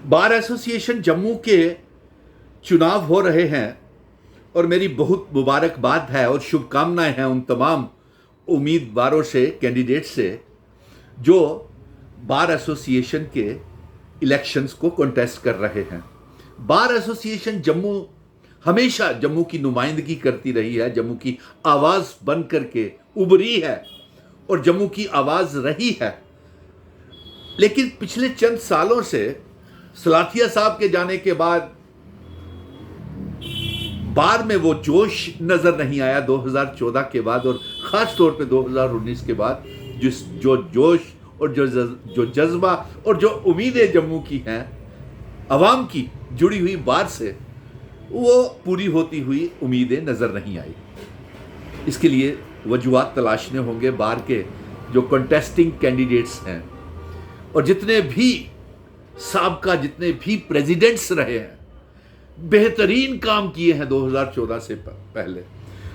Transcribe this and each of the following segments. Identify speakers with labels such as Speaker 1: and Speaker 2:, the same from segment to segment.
Speaker 1: Bar association Jammu के चुनाव हो रहे हैं और मेरी बहुत मुबारकबाद है और शुभकामनाएं हैं उन तमाम उम्मीदवारों से, कैंडिडेट से जो बार एसोसिएशन के इलेक्शंस को कॉन्टेस्ट कर रहे हैं। बार एसोसिएशन जम्मू हमेशा जम्मू की नुमाइंदगी करती रही है, जम्मू की आवाज़ बन करके उभरी है और जम्मू की आवाज़ रही है। लेकिन पिछले चंद सालों से सलाथिया साहब के जाने के बाद बार में वो जोश नजर नहीं आया 2014 के बाद और ख़ास तौर पे 2019 के बाद। जो जोश और जो जज्बा और जो उम्मीदें जम्मू की हैं अवाम की जुड़ी हुई बार से, वो पूरी होती हुई उम्मीदें नज़र नहीं आई। इसके लिए वजूहात तलाशने होंगे बार के जो कंटेस्टिंग कैंडिडेट्स हैं और जितने भी साबका जितने भी प्रेसिडेंट्स रहे हैं, बेहतरीन काम किए हैं 2014 से पहले।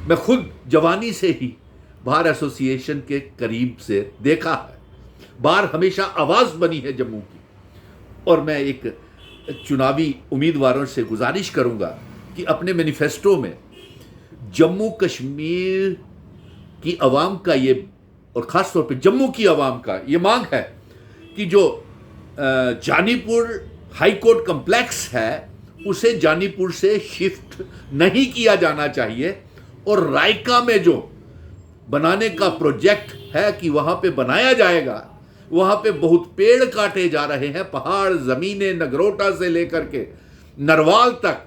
Speaker 1: मैं खुद जवानी से ही बार एसोसिएशन के करीब से देखा है। बार हमेशा आवाज़ बनी है जम्मू की और मैं एक चुनावी उम्मीदवारों से गुजारिश करूंगा कि अपने मैनिफेस्टो में जम्मू कश्मीर की आवाम का ये और ख़ास तौर पे जम्मू की आवाम का ये मांग है कि जो जानीपुर हाई कोर्ट कम्प्लेक्स है उसे जानीपुर से शिफ्ट नहीं किया जाना चाहिए और रायका में जो बनाने का प्रोजेक्ट है कि वहाँ पे बनाया जाएगा, वहाँ पे बहुत पेड़ काटे जा रहे हैं, पहाड़ ज़मीनें नगरोटा से लेकर के नरवाल तक,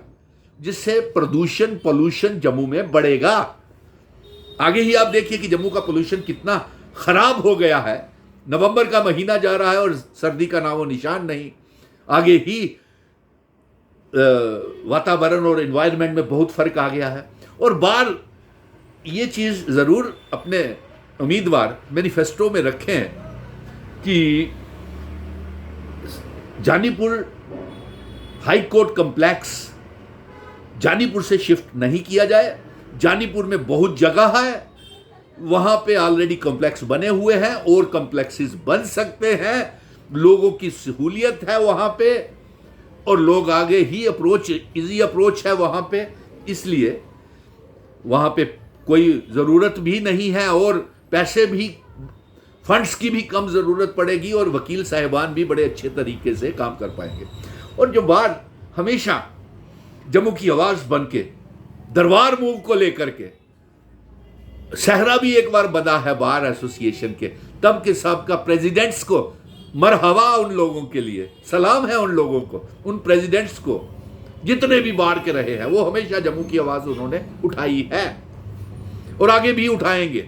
Speaker 1: जिससे पोल्यूशन जम्मू में बढ़ेगा। आगे ही आप देखिए कि जम्मू का पोल्यूशन कितना ख़राब हो गया है। नवंबर का महीना जा रहा है और सर्दी का नामो निशान नहीं। आगे ही वातावरण और एनवायरनमेंट में बहुत फ़र्क आ गया है। और बार ये चीज़ ज़रूर अपने उम्मीदवार मैनिफेस्टो में रखें कि Janipur high court complex Janipur से शिफ्ट नहीं किया जाए। जानीपुर में बहुत जगह है, वहाँ पे ऑलरेडी कॉम्प्लेक्स बने हुए हैं और कॉम्प्लेक्सेस बन सकते हैं। लोगों की सहूलियत है वहाँ पे और लोग आगे ही इजी अप्रोच है वहाँ पे, इसलिए वहाँ पे कोई ज़रूरत भी नहीं है और पैसे भी, फंड्स की भी कम ज़रूरत पड़ेगी और वकील साहिबान भी बड़े अच्छे तरीके से काम कर पाएंगे। और जो बार हमेशा जम्मू की आवाज़ बन के दरबार मूव को लेकर के सहरा भी एक बार बना है बार एसोसिएशन के, तब के साहब का प्रेसिडेंट्स को मरहबा, उन लोगों के लिए सलाम है, उन लोगों को, उन प्रेसिडेंट्स को जितने भी बार के रहे हैं, वो हमेशा जम्मू की आवाज़ उन्होंने उठाई है और आगे भी उठाएंगे।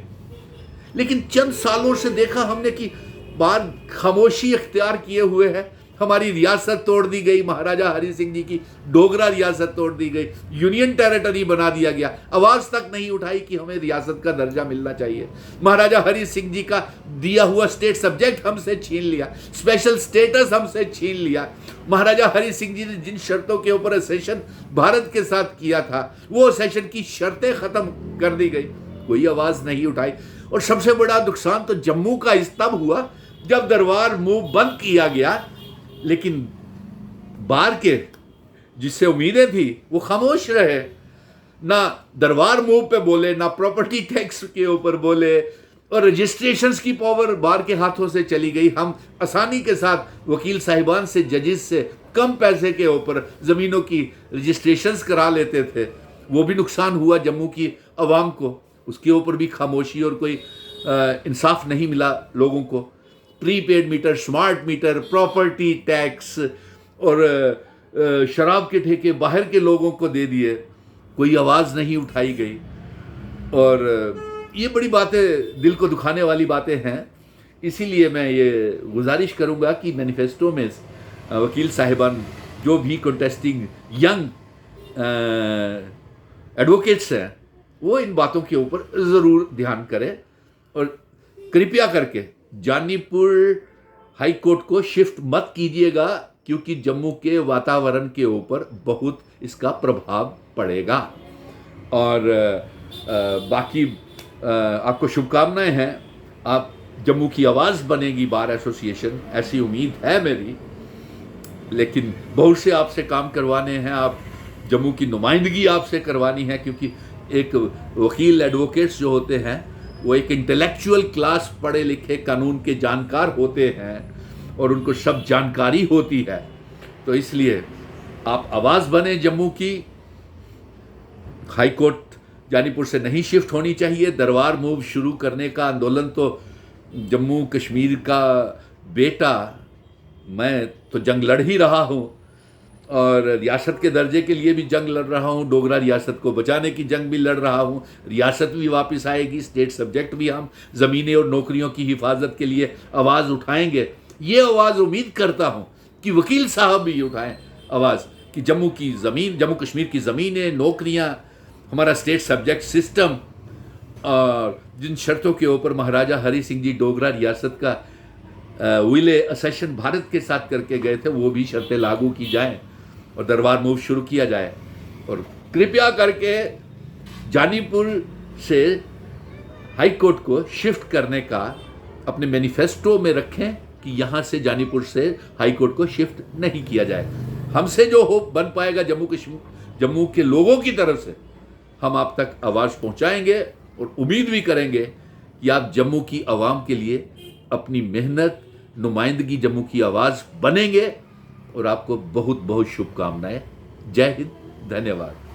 Speaker 1: लेकिन चंद सालों से देखा हमने कि बार खामोशी इख्तियार किए हुए है। हमारी रियासत तोड़ दी गई, महाराजा हरि सिंह जी की डोगरा रियासत तोड़ दी गई, यूनियन टेरिटरी बना दिया गया, आवाज़ तक नहीं उठाई कि हमें रियासत का दर्जा मिलना चाहिए। महाराजा हरि सिंह जी का दिया हुआ स्टेट सब्जेक्ट हमसे छीन लिया, स्पेशल स्टेटस हमसे छीन लिया। महाराजा हरि सिंह जी ने जिन शर्तों के ऊपर सेशन भारत के साथ किया था, वो सेशन की शर्तें ख़त्म कर दी गई, कोई आवाज़ नहीं उठाई। और सबसे बड़ा नुकसान तो जम्मू का इस तब हुआ जब दरबार मूव बंद किया गया, लेकिन बार के जिससे उम्मीदें थी वो खामोश रहे, ना दरबार मूव पे बोले, ना प्रॉपर्टी टैक्स के ऊपर बोले और रजिस्ट्रेशंस की पावर बार के हाथों से चली गई। हम आसानी के साथ वकील साहिबान से, जजेस से कम पैसे के ऊपर ज़मीनों की रजिस्ट्रेशंस करा लेते थे, वो भी नुकसान हुआ जम्मू की आवाम को। उसके ऊपर भी खामोशी और कोई इंसाफ नहीं मिला लोगों को। Prepaid meter, smart meter, property tax और शराब के ठेके बाहर के लोगों को दे दिए, कोई आवाज़ नहीं उठाई गई। और ये बड़ी बातें, दिल को दुखाने वाली बातें हैं। इसीलिए मैं ये गुजारिश करूँगा कि मैनिफेस्टो में वकील साहिबान जो भी कंटेस्टिंग यंग एडवोकेट्स हैं वो इन बातों के ऊपर ज़रूर ध्यान करें और कृपया करके जानीपुर हाई कोर्ट को शिफ्ट मत कीजिएगा, क्योंकि जम्मू के वातावरण के ऊपर बहुत इसका प्रभाव पड़ेगा। और बाकी आपको शुभकामनाएं हैं, आप जम्मू की आवाज़ बनेगी बार एसोसिएशन, ऐसी उम्मीद है मेरी। लेकिन बहुत से आपसे काम करवाने हैं, आप जम्मू की नुमाइंदगी आपसे करवानी है, क्योंकि एक वकील एडवोकेट्स जो होते हैं वो एक इंटेलेक्चुअल क्लास, पढ़े लिखे कानून के जानकार होते हैं और उनको सब जानकारी होती है। तो इसलिए आप आवाज़ बने जम्मू की। हाई कोर्ट जानीपुर से नहीं शिफ्ट होनी चाहिए। दरबार मूव शुरू करने का आंदोलन तो जम्मू कश्मीर का बेटा, मैं तो जंग लड़ ही रहा हूँ और रियासत के दर्जे के लिए भी जंग लड़ रहा हूँ, डोगरा रियासत को बचाने की जंग भी लड़ रहा हूँ। रियासत भी वापस आएगी, स्टेट सब्जेक्ट भी, हम ज़मीनें और नौकरियों की हिफाजत के लिए आवाज़ उठाएंगे। ये आवाज़ उम्मीद करता हूँ कि वकील साहब भी उठाएं आवाज़ कि जम्मू की ज़मीन, जम्मू कश्मीर की ज़मीनें, नौकरियाँ, हमारा स्टेट सब्जेक्ट सिस्टम और जिन शर्तों के ऊपर महाराजा हरि सिंह जी डोगरा रियासत का विले असेशन भारत के साथ करके गए थे, वो भी शर्तें लागू की जाएं और दरबार मूव शुरू किया जाए। और कृपया करके जानीपुर से हाई कोर्ट को शिफ्ट करने का अपने मैनिफेस्टो में रखें कि यहाँ से जानीपुर से हाई कोर्ट को शिफ्ट नहीं किया जाए। हमसे जो हो बन पाएगा जम्मू के लोगों की तरफ से हम आप तक आवाज़ पहुँचाएंगे और उम्मीद भी करेंगे कि आप जम्मू की आवाम के लिए अपनी मेहनत, नुमाइंदगी, जम्मू की आवाज़ बनेंगे। और आपको बहुत बहुत शुभकामनाएं। जय हिंद, धन्यवाद।